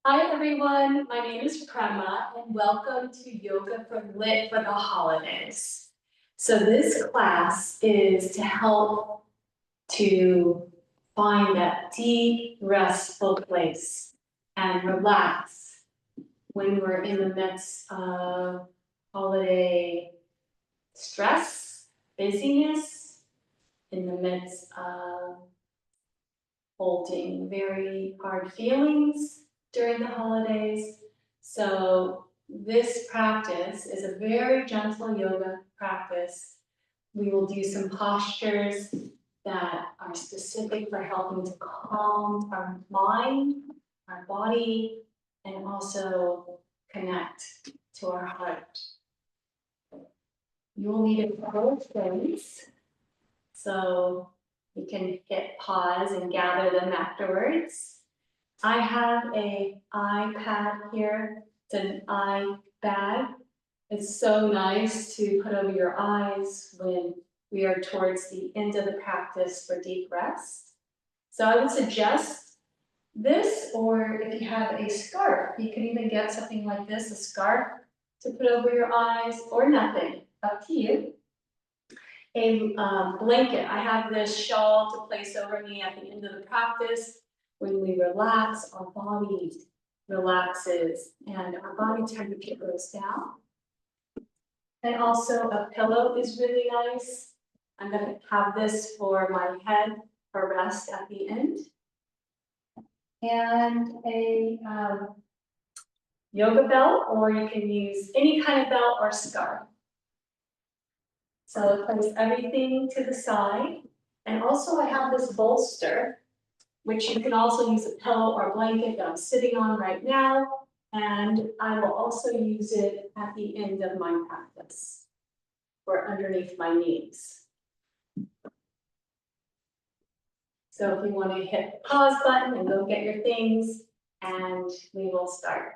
Hi everyone, my name is Prema and welcome to Yoga for Lit for the Holidays. So this class is to help to find that deep, restful place and relax when we're in the midst of holiday stress, busyness, in the midst of holding very hard feelings during the holidays. So this practice is a very gentle yoga practice. We will do some postures that are specific for helping to calm our mind, our body, and also connect to our heart. You will need a couple of things. So you can hit pause and gather them afterwards. I have an iPad here. It's an eye bag. It's so nice to put over your eyes when we are towards the end of the practice for deep rest. So I would suggest this, or if you have a scarf, you can even get something like this, a scarf to put over your eyes, or nothing, up to you. A blanket. I have this shawl to place over me at the end of the practice. When we relax, our body relaxes and our body temperature goes down. And also a pillow is really nice. I'm going to have this for my head for rest at the end. And a yoga belt, or you can use any kind of belt or scarf. So place everything to the side. And also I have this bolster, which you can also use a pillow or blanket that I'm sitting on right now. And I will also use it at the end of my practice or underneath my knees. So if you want to hit the pause button and go get your things, and we will start.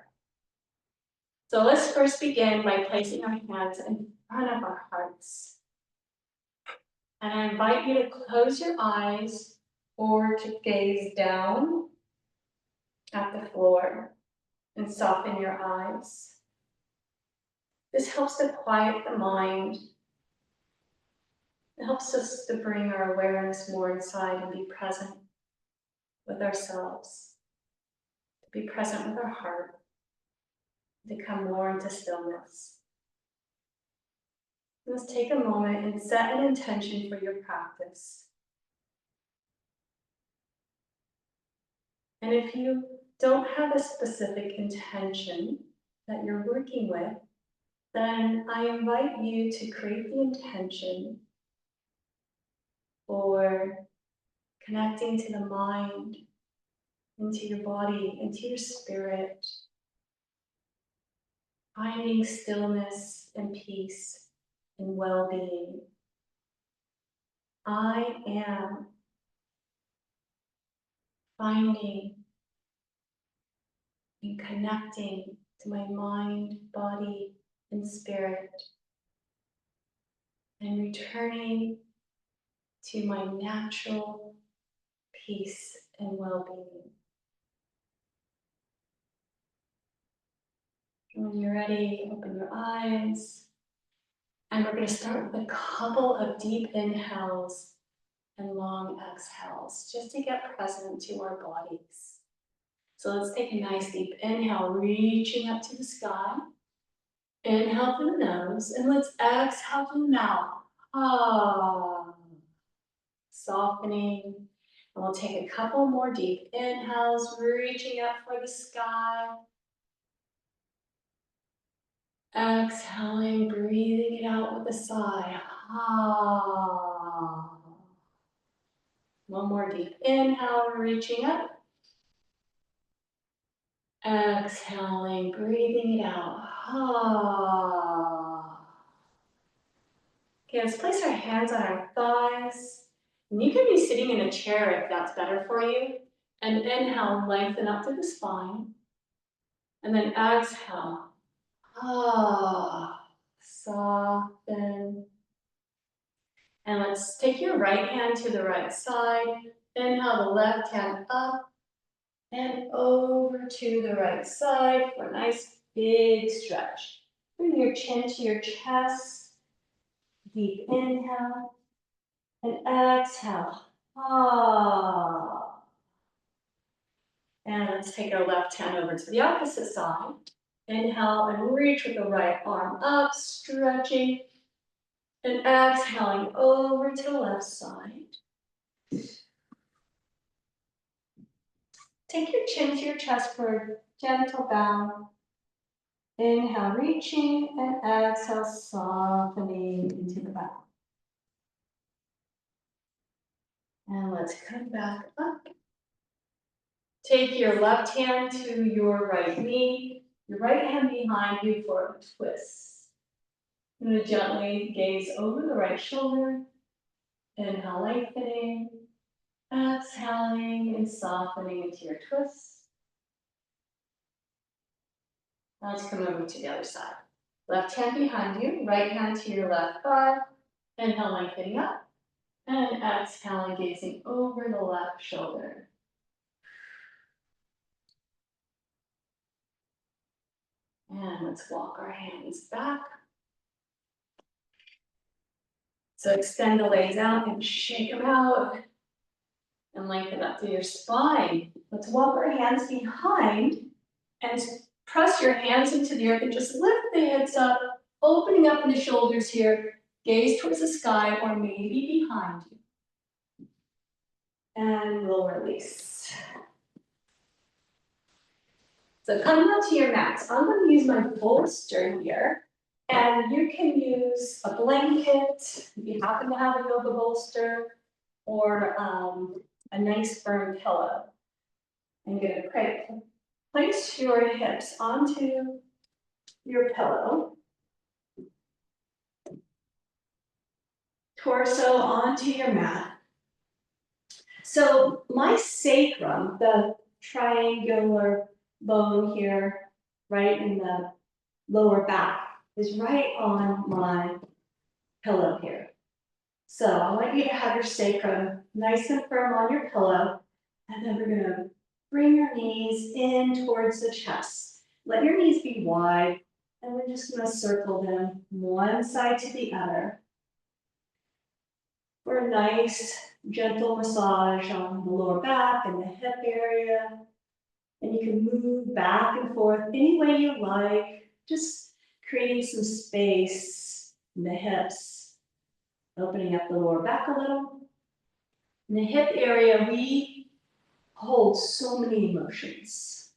So let's first begin by placing our hands in front of our hearts. And I invite you to close your eyes or to gaze down at the floor and soften your eyes. This helps to quiet the mind. It helps us to bring our awareness more inside and be present with ourselves, to be present with our heart, to come more into stillness. Let's take a moment and set an intention for your practice. And if you don't have a specific intention that you're working with, then I invite you to create the intention for connecting to the mind, into your body, into your spirit, finding stillness and peace and well-being. I am finding and connecting to my mind, body, and spirit, and returning to my natural peace and well-being. When you're ready, open your eyes. And we're going to start with a couple of deep inhales and long exhales, just to get present to our bodies. So let's take a nice deep inhale, reaching up to the sky. Inhale through the nose, and let's exhale through the mouth. Ah, softening. And we'll take a couple more deep inhales, reaching up for the sky. Exhaling, breathing it out with a sigh. Ah. One more deep inhale, reaching up. Exhaling, breathing it out. Ah. Okay, let's place our hands on our thighs. And you can be sitting in a chair if that's better for you. And inhale, lengthen up to the spine. And then exhale. Ah. Soften. And let's take your right hand to the right side. Inhale the left hand up. And over to the right side for a nice big stretch. Bring your chin to your chest. Deep inhale and exhale. Ah. And let's take our left hand over to the opposite side. Inhale and reach with the right arm up, stretching. And exhaling over to the left side. Take your chin to your chest for a gentle bow. Inhale, reaching, and exhale, softening into the bow. And let's come back up. Take your left hand to your right knee, your right hand behind you for a twist. And then gently gaze over the right shoulder. Inhale, lengthening. Exhaling and softening into your twist. Now let's come over to the other side. Left hand behind you, right hand to your left thigh. Inhale, lengthening up. And exhaling, gazing over the left shoulder. And let's walk our hands back. So extend the legs out and shake them out. And lengthen up through your spine. Let's walk our hands behind and press your hands into the earth and just lift the hips up, opening up in the shoulders here. Gaze towards the sky or maybe behind you. And we'll release. So come down to your mats. I'm going to use my bolster here. And you can use a blanket if you happen to have a yoga bolster or a nice firm pillow. I'm going to place your hips onto your pillow. Torso onto your mat. So my sacrum, the triangular bone here, right in the lower back, is right on my pillow here. So I want you to have your sacrum nice and firm on your pillow, and then we're gonna bring your knees in towards the chest. Let your knees be wide, and we're just gonna circle them one side to the other for a nice gentle massage on the lower back and the hip area. And you can move back and forth any way you like, just creating some space in the hips, opening up the lower back a little. In the hip area, we hold so many emotions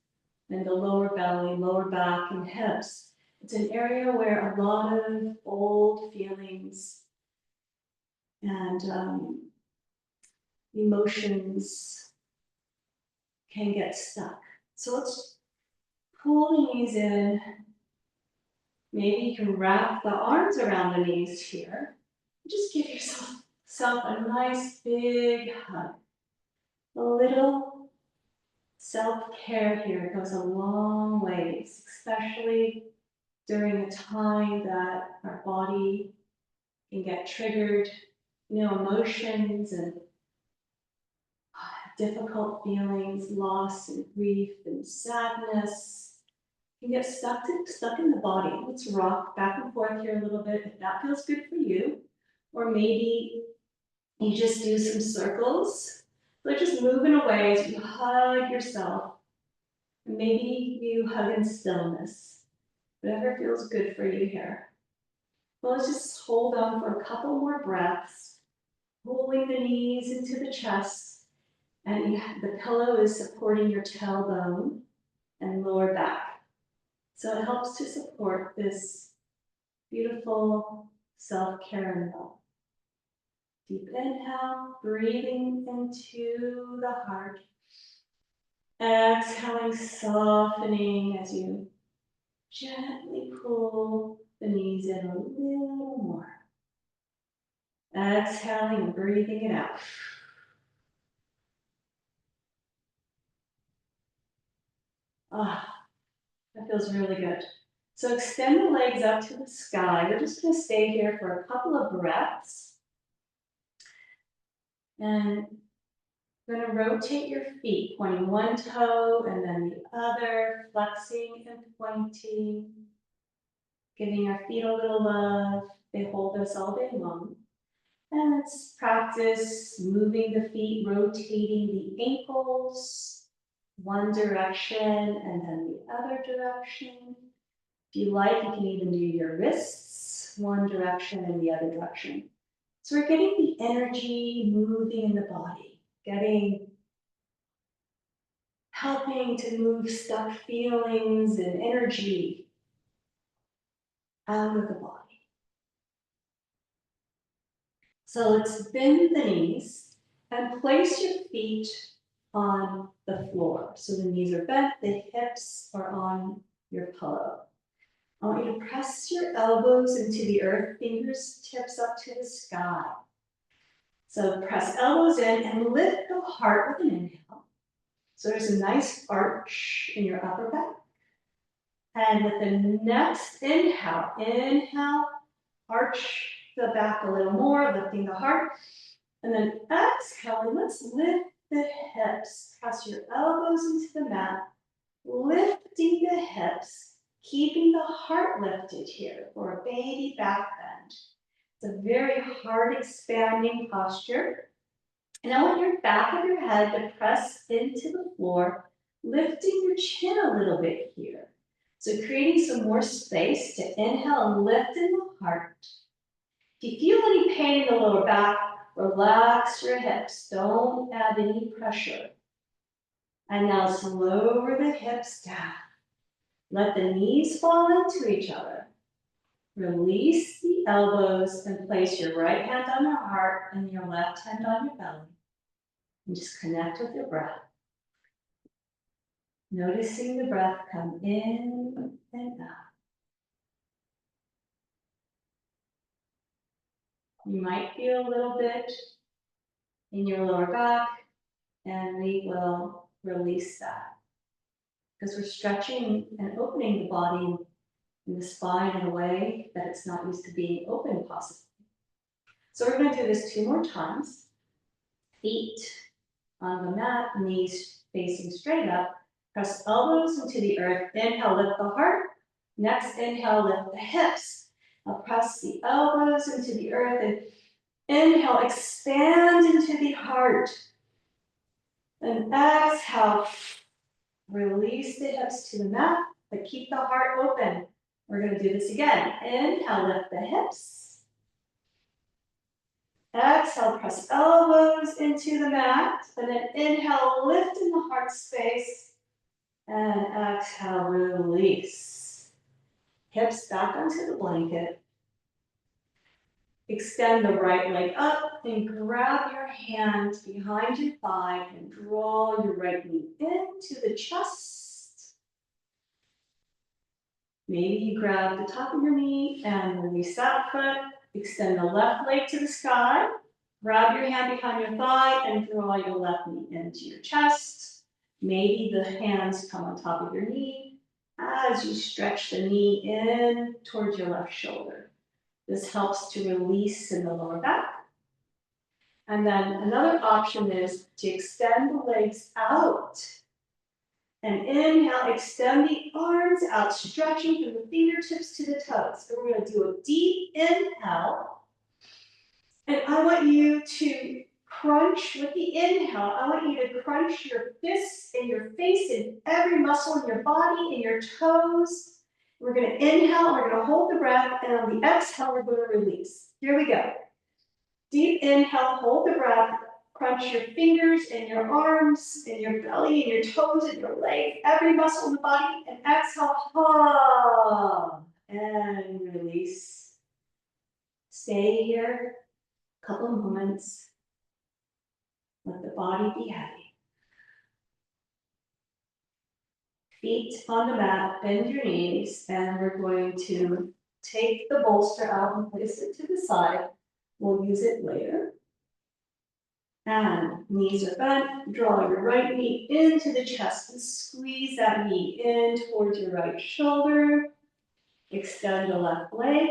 in the lower belly, lower back, and hips. It's an area where a lot of old feelings and emotions can get stuck. So let's pull the knees in. Maybe you can wrap the arms around the knees here. Just give yourself a nice big hug. A little self-care here goes a long ways, especially during a time that our body can get triggered, emotions and difficult feelings, loss and grief and sadness can get stuck in the body. Let's rock back and forth here a little bit if that feels good for you. Or maybe you just do some circles. So just moving away as you hug yourself. And maybe you hug in stillness. Whatever feels good for you here. Well, let's just hold on for a couple more breaths. Pulling the knees into the chest. And the pillow is supporting your tailbone and lower back. So it helps to support this beautiful self-care and health. Deep inhale, breathing into the heart. Exhaling, softening as you gently pull the knees in a little more. Exhaling and breathing it out. That feels really good. So extend the legs up to the sky. We're just going to stay here for a couple of breaths. And You're gonna rotate your feet, pointing one toe and then the other, flexing and pointing, giving our feet a little love. They hold us all day long. And let's practice moving the feet, rotating the ankles, one direction and then the other direction. If you like, you can even do your wrists, one direction and the other direction. So we're getting the energy moving in the body, helping to move stuck feelings and energy out of the body. So let's bend the knees and place your feet on the floor. So the knees are bent, the hips are on your pillow. I want you to press your elbows into the earth, fingers tips up to the sky. So press elbows in and lift the heart with an inhale. So there's a nice arch in your upper back. And with the next inhale, arch the back a little more, lifting the heart. And then exhale, let's lift the hips. Press your elbows into the mat, lifting the hips, keeping the heart lifted here for a baby back bend. It's a very heart expanding posture. And I want your back of your head to press into the floor, lifting your chin a little bit here. So creating some more space to inhale and lift in the heart. If you feel any pain in the lower back, relax your hips. Don't add any pressure. And now let's lower the hips down. Let the knees fall into each other. Release the elbows and place your right hand on your heart and your left hand on your belly. And just connect with your breath. Noticing the breath come in and out. You might feel a little bit in your lower back, and we will release that. Because we're stretching and opening the body in the spine in a way that it's not used to being open possibly. So we're going to do this 2 more times. Feet on the mat, knees facing straight up. Press elbows into the earth. Inhale, lift the heart. Next inhale, lift the hips. Now press the elbows into the earth and inhale, expand into the heart. And exhale, release the hips to the mat, but keep the heart open. We're going to do this again. Inhale, lift the hips. Exhale, press elbows into the mat. And then inhale, lift in the heart space. And exhale, release. Hips back onto the blanket. Extend the right leg up and grab your hand behind your thigh and draw your right knee into the chest. Maybe you grab the top of your knee and release that foot. Extend the left leg to the sky. Grab your hand behind your thigh and draw your left knee into your chest. Maybe the hands come on top of your knee as you stretch the knee in towards your left shoulder. This helps to release in the lower back. And then another option is to extend the legs out. And inhale, extend the arms out, stretching from the fingertips to the toes. So we're going to do a deep inhale. And I want you to crunch with the inhale. I want you to crunch your fists and your face and every muscle in your body and your toes. We're going to inhale, we're going to hold the breath, and on the exhale, we're going to release. Here we go. Deep inhale, hold the breath, crunch your fingers and your arms and your belly and your toes and your leg, every muscle in the body, and exhale, and release. Stay here a couple of moments. Let the body be heavy. Feet on the mat, bend your knees, and we're going to take the bolster out and place it to the side. We'll use it later. And knees are bent. Draw your right knee into the chest and squeeze that knee in towards your right shoulder. Extend the left leg.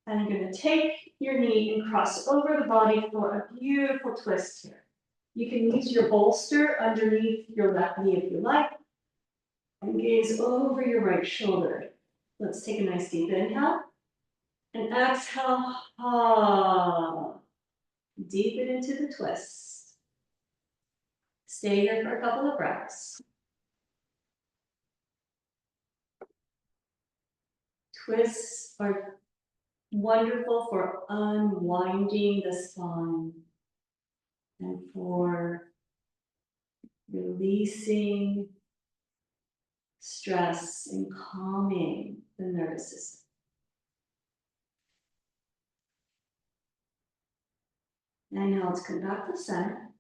And you're going to take your knee and cross over the body for a beautiful twist here. You can use your bolster underneath your left knee if you like, and gaze over your right shoulder. Let's take a nice deep inhale, and exhale, deepen into the twist. Stay here for a couple of breaths. Twists are wonderful for unwinding the spine and for releasing stress and calming the nervous system. And now let's come back to center.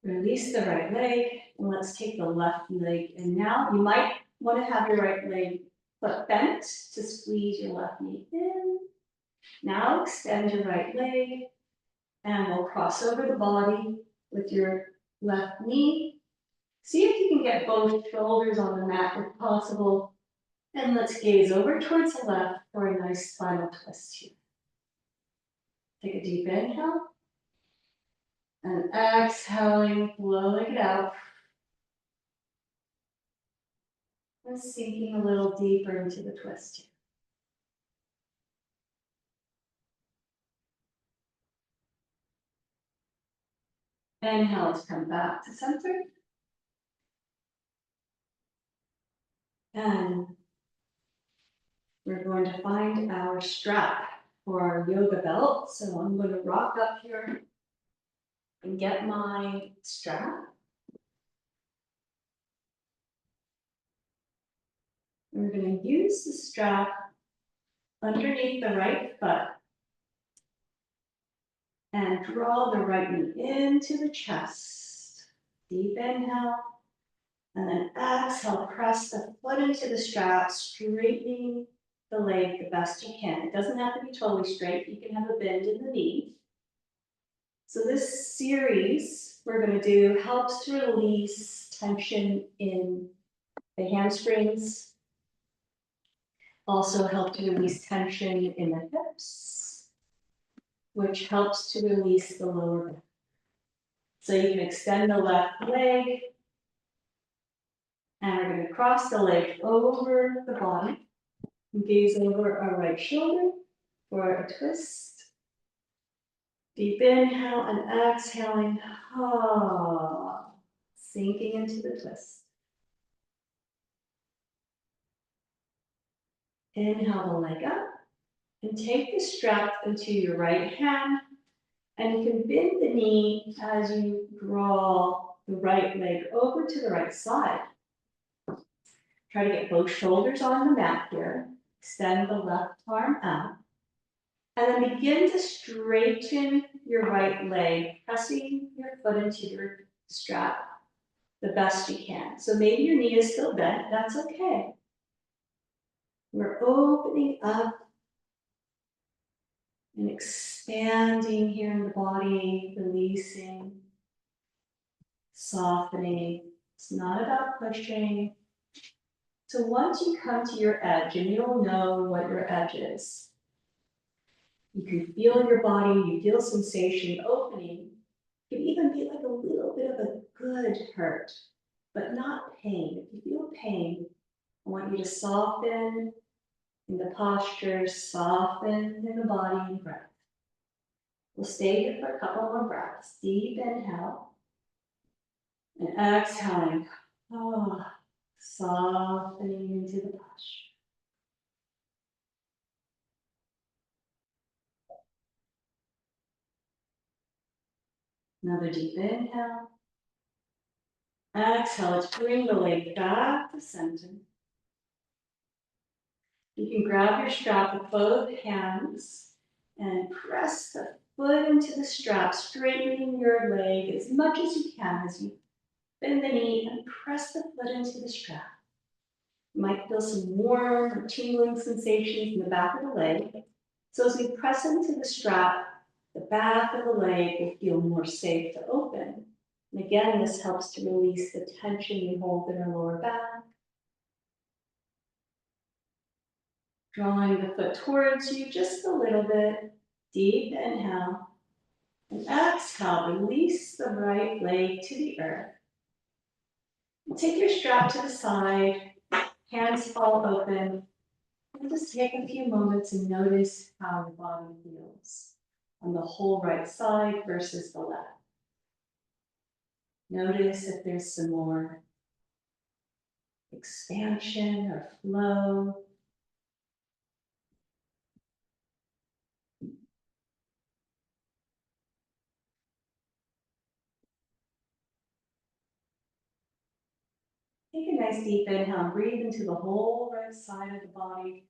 Release the right leg, and let's take the left leg. And now you might want to have your right leg foot bent to squeeze your left knee in. Now extend your right leg, and we'll cross over the body with your left knee. See if you can get both shoulders on the mat if possible. And let's gaze over towards the left for a nice spinal twist here. Take a deep inhale. And exhaling, blowing it out. And sinking a little deeper into the twist here. Inhale to come back to center. And we're going to find our strap for our yoga belt. So I'm going to rock up here and get my strap. And we're going to use the strap underneath the right foot and draw the right knee into the chest. Deep inhale. And then exhale, press the foot into the strap, straightening the leg the best you can. It doesn't have to be totally straight. You can have a bend in the knee. So this series we're going to do helps to release tension in the hamstrings, also help to release tension in the hips, which helps to release the lower back. So you can extend the left leg, and we're going to cross the leg over the body and gaze over our right shoulder for a twist. Deep inhale and exhaling, sinking into the twist. Inhale the leg up and take the strap into your right hand, and you can bend the knee as you draw the right leg over to the right side. Try to get both shoulders on the mat here. Extend the left arm out. And then begin to straighten your right leg, pressing your foot into your strap the best you can. So maybe your knee is still bent, that's okay. We're opening up and expanding here in the body, releasing, softening. It's not about pushing. So once you come to your edge, and you'll know what your edge is, you can feel your body, you feel sensation opening. It can even be like a little bit of a good hurt, but not pain. If you feel pain, I want you to soften in the posture, soften in the body and breath. We'll stay here for a couple more breaths. Deep inhale and exhaling. Softening into the posture. Another deep inhale. Exhale, let's bring the leg back to center. You can grab your strap with both hands and press the foot into the strap, straightening your leg as much as you can as you bend the knee and press the foot into the strap. You might feel some warm or tingling sensations in the back of the leg. So as we press into the strap, the back of the leg will feel more safe to open. And again, this helps to release the tension you hold in our lower back. Drawing the foot towards you just a little bit. Deep inhale. And exhale, release the right leg to the earth. Take your strap to the side, hands fall open, and just take a few moments and notice how your body feels on the whole right side versus the left. Notice if there's some more expansion or flow. Take a nice deep inhale and breathe into the whole right side of the body.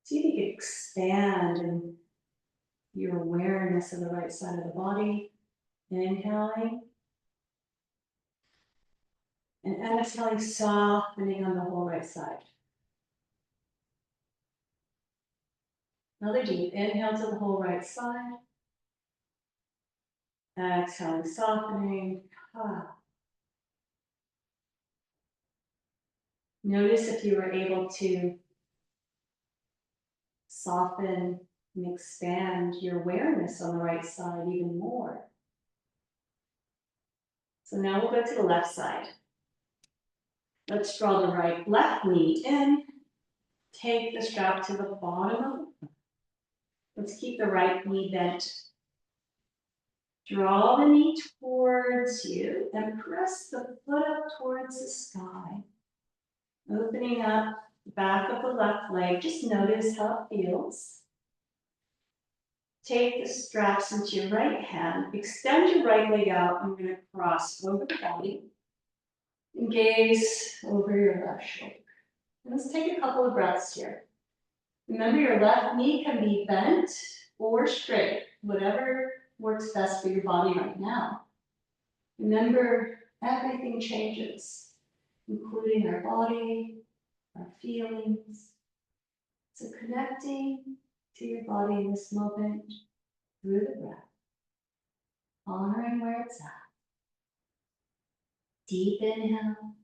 See if you can expand in your awareness of the right side of the body. Inhaling. And exhaling, softening on the whole right side. Another deep inhale to the whole right side. Exhaling, softening. Notice if you were able to soften and expand your awareness on the right side even more. So now we'll go to the left side. Let's draw the left knee in. Take the strap to the bottom. Let's keep the right knee bent. Draw the knee towards you and press the foot up towards the sky. Opening up the back of the left leg. Just notice how it feels. Take the straps into your right hand. Extend your right leg out. I'm going to cross over the body. And gaze over your left shoulder. Let's take a couple of breaths here. Remember, your left knee can be bent or straight, whatever works best for your body right now. Remember, everything changes, including our body, our feelings. So connecting to your body in this moment through the breath, honoring where it's at. Deep inhale,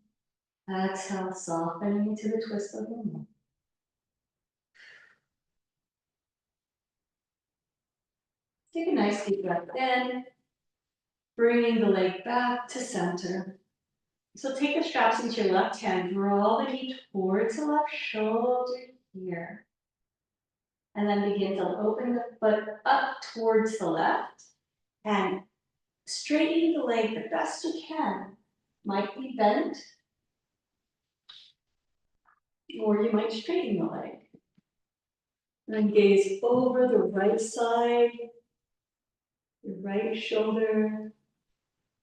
exhale, softening into the twist of the knee. Take a nice deep breath in, bringing the leg back to center. So take the straps into your left hand, draw the knee towards the left shoulder here. And then begin to open the foot up towards the left and straighten the leg the best you can. Might be bent, or you might straighten the leg. And then gaze over the right side, your right shoulder.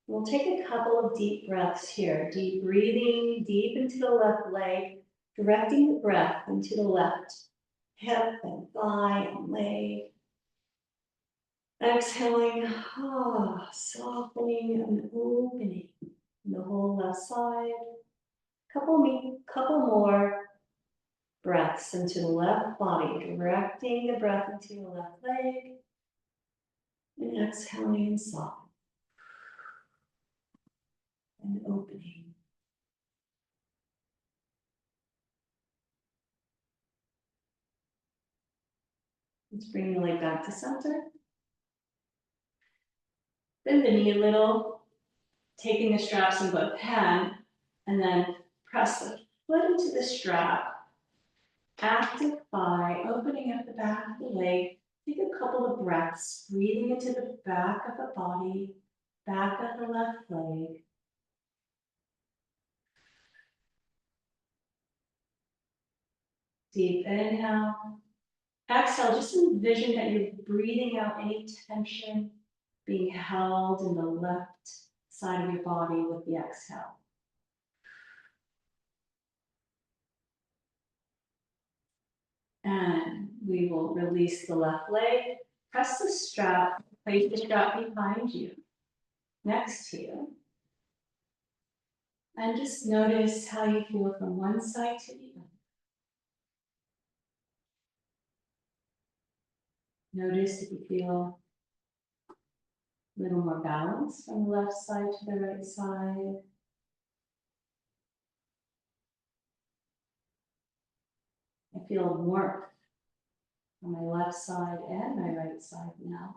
We'll take a couple of deep breaths here. Deep breathing, deep into the left leg, directing the breath into the left hip and thigh and leg. Exhaling, softening and opening the whole left side. Couple more breaths into the left body, directing the breath into the left leg. And exhaling and softening. And opening. Let's bring the leg back to center. Bend the knee a little, taking the straps in both hands, and then press the foot into the strap. Active thigh, opening up the back of the leg. Take a couple of breaths, breathing into the back of the body, back of the left leg. Deep inhale. Exhale, just envision that you're breathing out any tension being held in the left side of your body with the exhale. And we will release the left leg. Press the strap, place the strap behind you, next to you. And just notice how you feel from one side to the other. Notice if you feel a little more balance from the left side to the right side. I feel warmth on my left side and my right side now.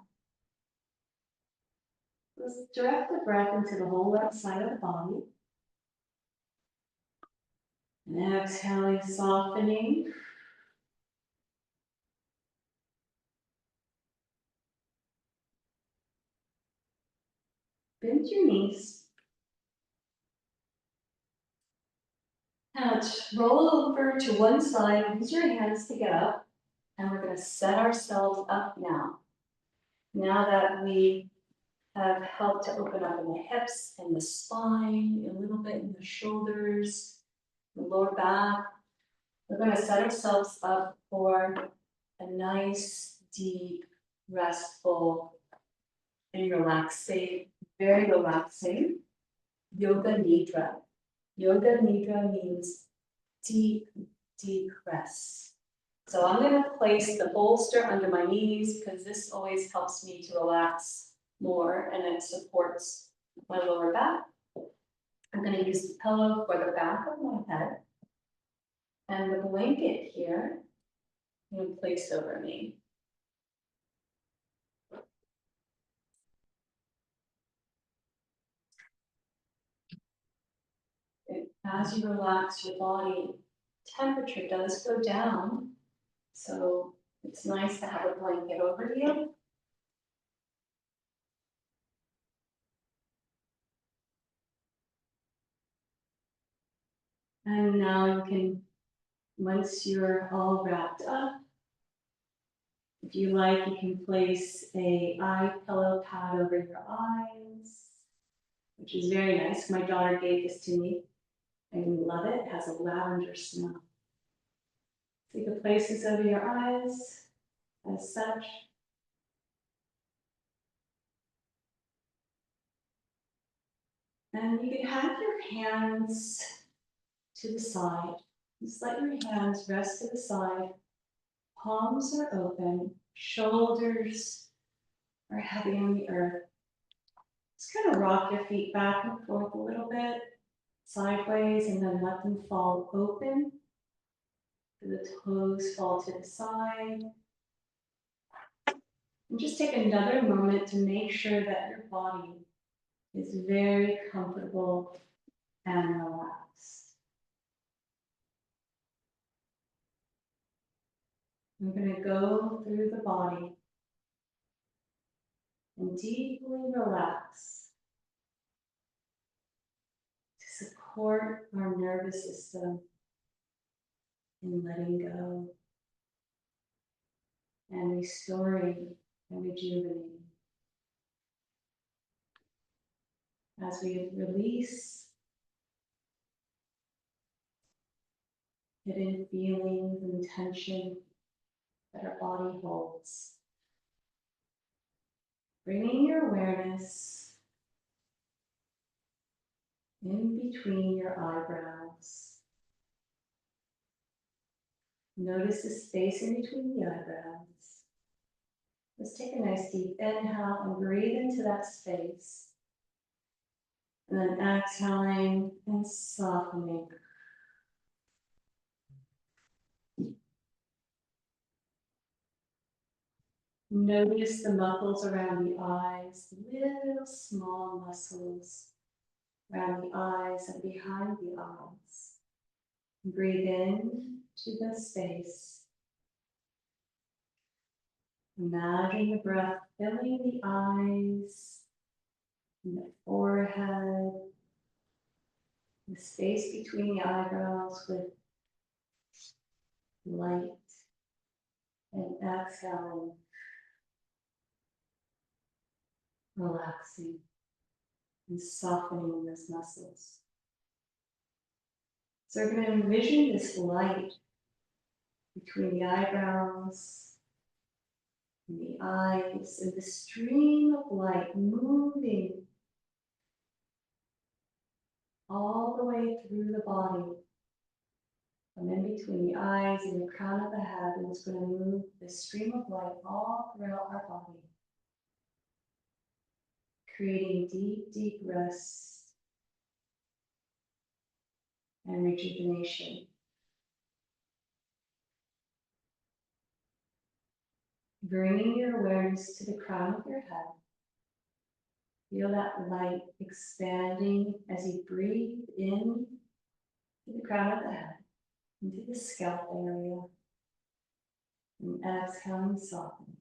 Let's direct the breath into the whole left side of the body. And exhaling, softening. Bend your knees. Now roll over to one side, use your hands to get up, and we're going to set ourselves up now. Now that we have helped to open up in the hips and the spine, a little bit in the shoulders, the lower back, we're going to set ourselves up for a nice, deep, restful, and relaxing, very relaxing yoga nidra. Yoga nidra means deep, deep rest. So I'm going to place the bolster under my knees because this always helps me to relax more and it supports my lower back. I'm going to use the pillow for the back of my head and the blanket here I'm going to place over me. As you relax your body, temperature does go down, so it's nice to have a blanket over you. And now you can, once you're all wrapped up, if you like, you can place a eye pillow pad over your eyes, which is very nice. My daughter gave this to me. I love it. It has a lavender smell. So you can place this over your eyes as such. And you can have your hands to the side. Just let your hands rest to the side. Palms are open. Shoulders are heavy on the earth. Just kind of rock your feet back and forth a little bit, sideways, and then let them fall open. The toes fall to the side. And just take another moment to make sure that your body is very comfortable and relaxed. I'm going to go through the body and deeply relax to support our nervous system in letting go and restoring and rejuvenating. As we release hidden feelings and tension that our body holds, bringing your awareness in between your eyebrows. Notice the space in between the eyebrows. Let's take a nice deep inhale and breathe into that space. And then exhaling and softening. Notice the muscles around the eyes, little small muscles around the eyes and behind the eyes. Breathe in to the space. Imagine the breath filling the eyes, and the forehead, the space between the eyebrows with light, and exhaling, relaxing and softening those muscles. So we're going to envision this light between the eyebrows and the eyes, and the stream of light moving all the way through the body, from in between the eyes and the crown of the head, and it's going to move the stream of light all throughout our body, creating deep, deep rest and rejuvenation. Bringing your awareness to the crown of your head. Feel that light expanding as you breathe in to the crown of the head, into the scalp area, and exhaling, soften.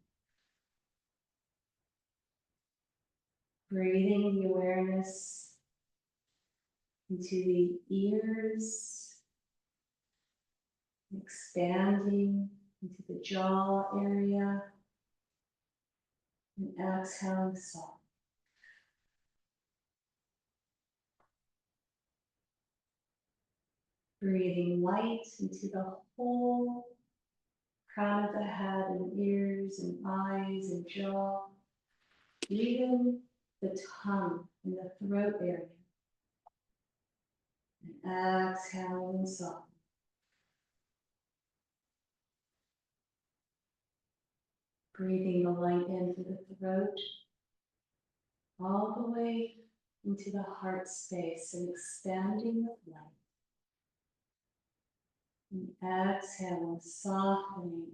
Breathing the awareness into the ears, expanding into the jaw area, and exhaling, soften. Breathing light into the whole crown of the head and ears and eyes and jaw, even the tongue and the throat area. And exhaling and soften. Breathing the light in through the throat, all the way into the heart space and expanding the light. And exhaling, softening.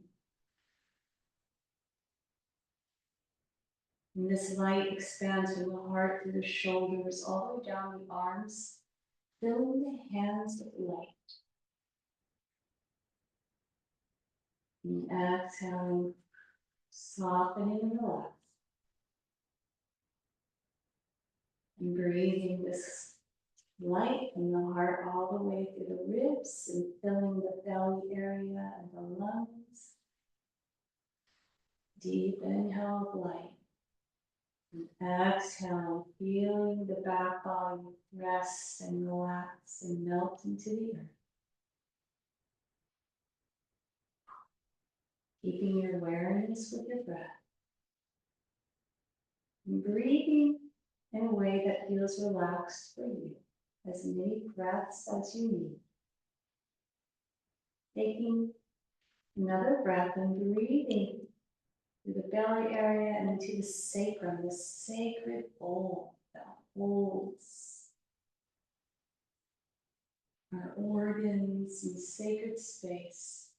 And this light expands from the heart through the shoulders, all the way down the arms, filling the hands with light. And exhaling, softening and relaxing. And breathing this light from the heart all the way through the ribs and filling the belly area and the lungs. Deep inhale of light. And exhale, feeling the back body rest and relax and melt into the earth. Keeping your awareness with your breath. And breathing in a way that feels relaxed for you. As many breaths as you need. Taking another breath and breathing through the belly area and into the sacrum, the sacred bowl that holds our organs in sacred space.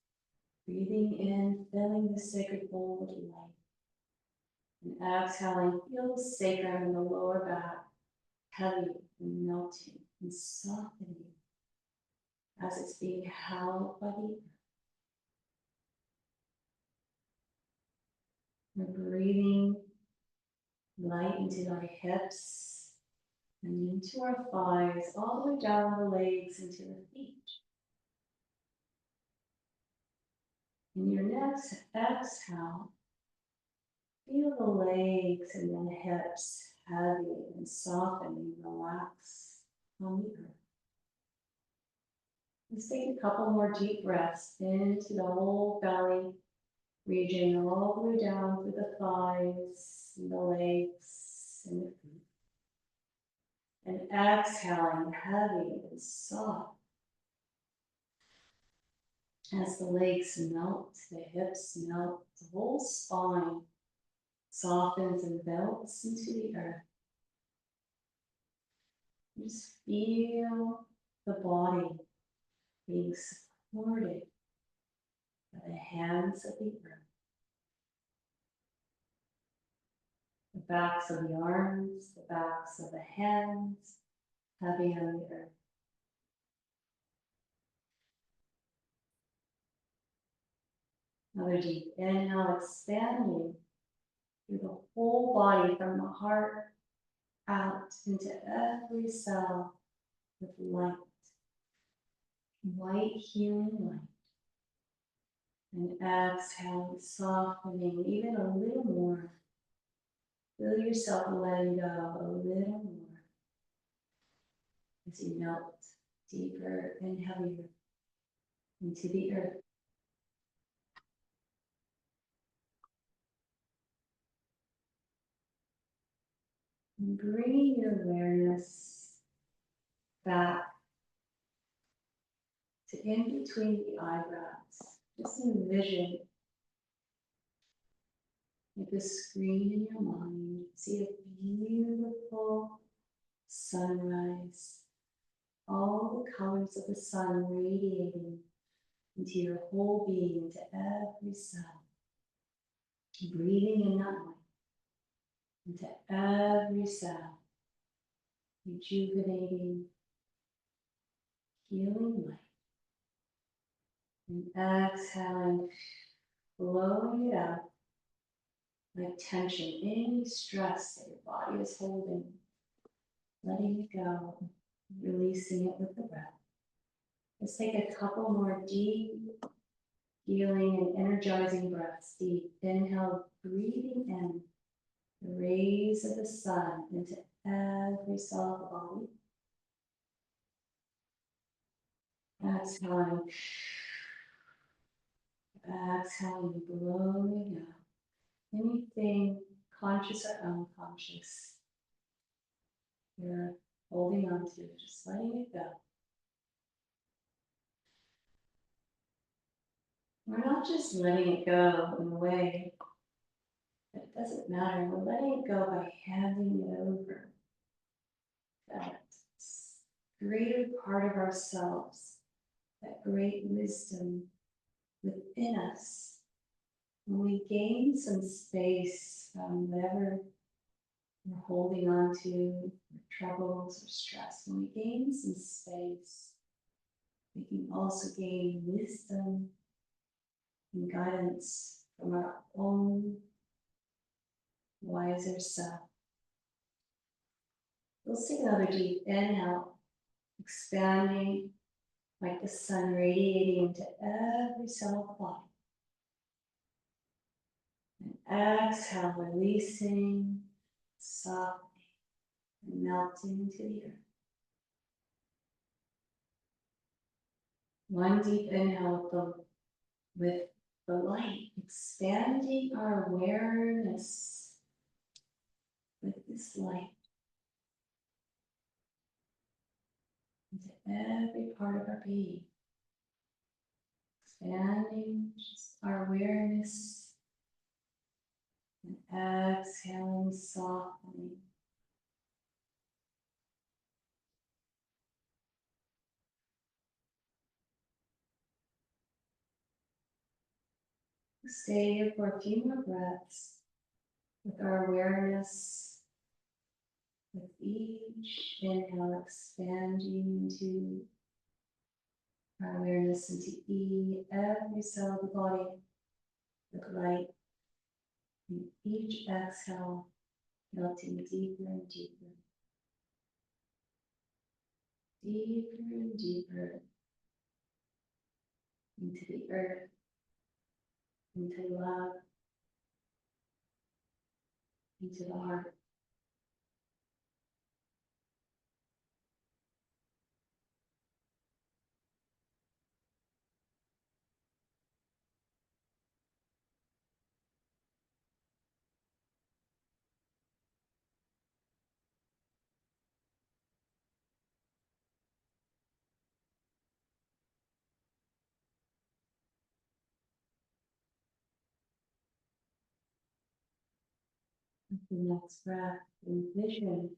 Breathing in, filling the sacred bowl with light. And exhaling, feel the sacrum in the lower back, heavy and melting and softening as it's being held by the earth. We're breathing light into our hips and into our thighs, all the way down the legs into the feet. In your next exhale, feel the legs and the hips heavy and soften and relax on the earth. Let's take a couple more deep breaths into the whole belly region, all the way down to the thighs, and the legs, and the feet. And exhaling heavy and soft as the legs melt, the hips melt, the whole spine softens and melts into the earth. Just feel the body being supported by the hands of the earth. The backs of the arms, the backs of the hands, heavy on the earth. Another deep inhale, expanding through the whole body from the heart out into every cell with light, white healing light. And exhaling, softening even a little more. Feel yourself letting go a little more as you melt deeper and heavier into the earth. And bringing your awareness back to in between the eyebrows. Just envision like a screen in your mind. See a beautiful sunrise. All the colors of the sun radiating into your whole being, into every cell. Breathing in that light. into every cell, rejuvenating, healing light. And exhaling, blowing it out like tension, any stress that your body is holding, letting it go, releasing it with the breath. Let's take a couple more deep, healing and energizing breaths. Deep inhale, breathing in the rays of the sun into every cell of the body. Exhaling, exhaling, blowing out anything conscious or unconscious you're holding on to, just letting it go. We're not just letting it go in a way that it doesn't matter. We're letting it go by handing it over. That greater part of ourselves, that great wisdom within us. When we gain some space from whatever we're holding on to, or troubles or stress, when we gain some space, we can also gain wisdom and guidance from our own wiser self. Let's take another deep inhale, expanding like the sun radiating into every cell of the body. And exhale, releasing, softening, and melting into the earth. One deep inhale with the light, expanding our awareness with this light into every part of our being. Expanding just our awareness and exhaling, softening. Stay here for a few more breaths with our awareness, with each inhale expanding into our awareness into every cell of the body with light, and each exhale melting deeper and deeper, deeper and deeper into the earth, into love, into the heart. With the next breath, envision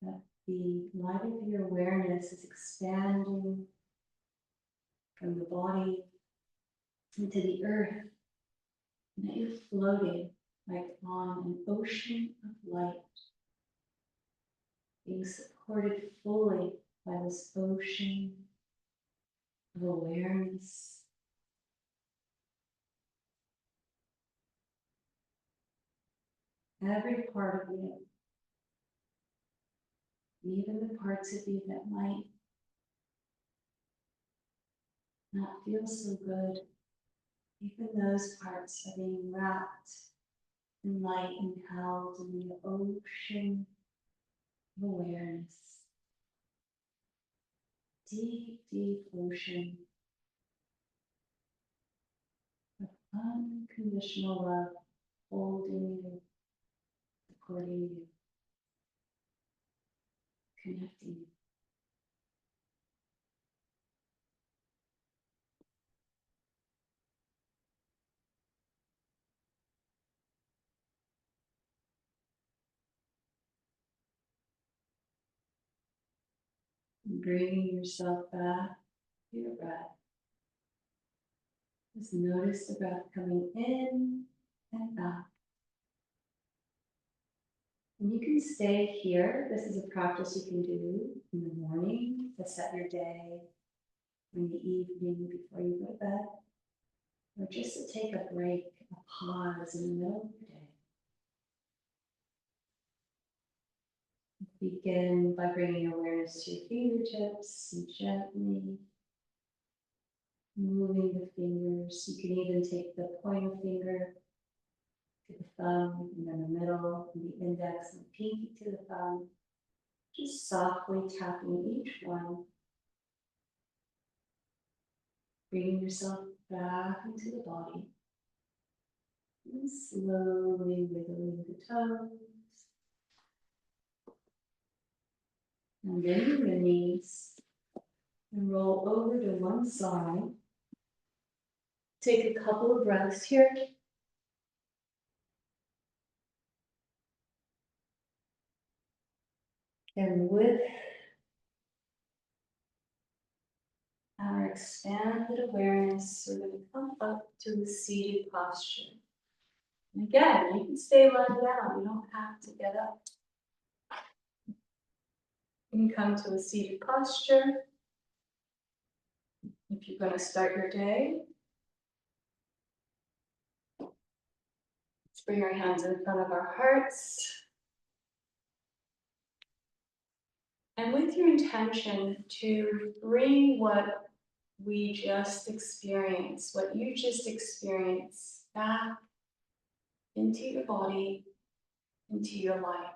that the light of your awareness is expanding from the body into the earth, and that you're floating like on an ocean of light, being supported fully by this ocean of awareness. Every part of you, even the parts of you that might not feel so good, even those parts are being wrapped in light and held in the ocean of awareness. Deep, deep ocean of unconditional love holding you, supporting you, connecting you. Bringing yourself back to your breath. Just notice the breath coming in and out. And you can stay here. This is a practice you can do in the morning to set your day, in the evening before you go to bed, or just to take a break, a pause in the middle of your day. Begin by bringing awareness to your fingertips and gently moving the fingers. You can even take the pointer finger to the thumb, and then the middle, and the index, and pinky to the thumb. Just softly tapping each one. Bringing yourself back into the body. And slowly wiggling the toes. And bending the knees. And roll over to one side. Take a couple of breaths here. And with our expanded awareness, we're going to come up to a seated posture. And again, you can stay lying down. You don't have to get up. You can come to a seated posture. If you're going to start your day, let's bring our hands in front of our hearts. And with your intention to bring what we just experienced, what you just experienced, back into your body, into your life,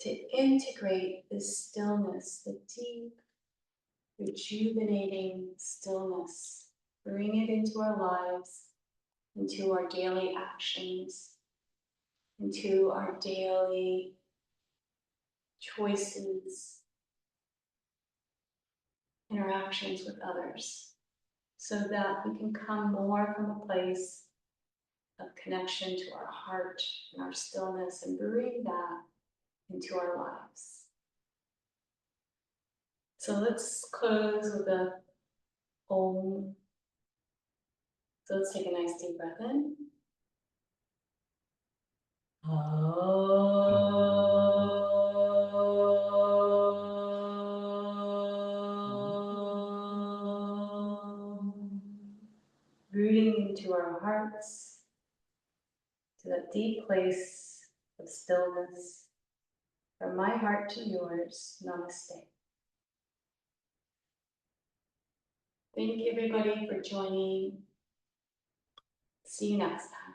to integrate this stillness, the deep, rejuvenating stillness, bring it into our lives, into our daily actions, into our daily choices, interactions with others, so that we can come more from a place of connection to our heart and our stillness and bring that into our lives. So let's close with a Om. So let's take a nice deep breath in. Rooting into our hearts, to that deep place of stillness. From my heart to yours, namaste. Thank you everybody for joining. See you next time.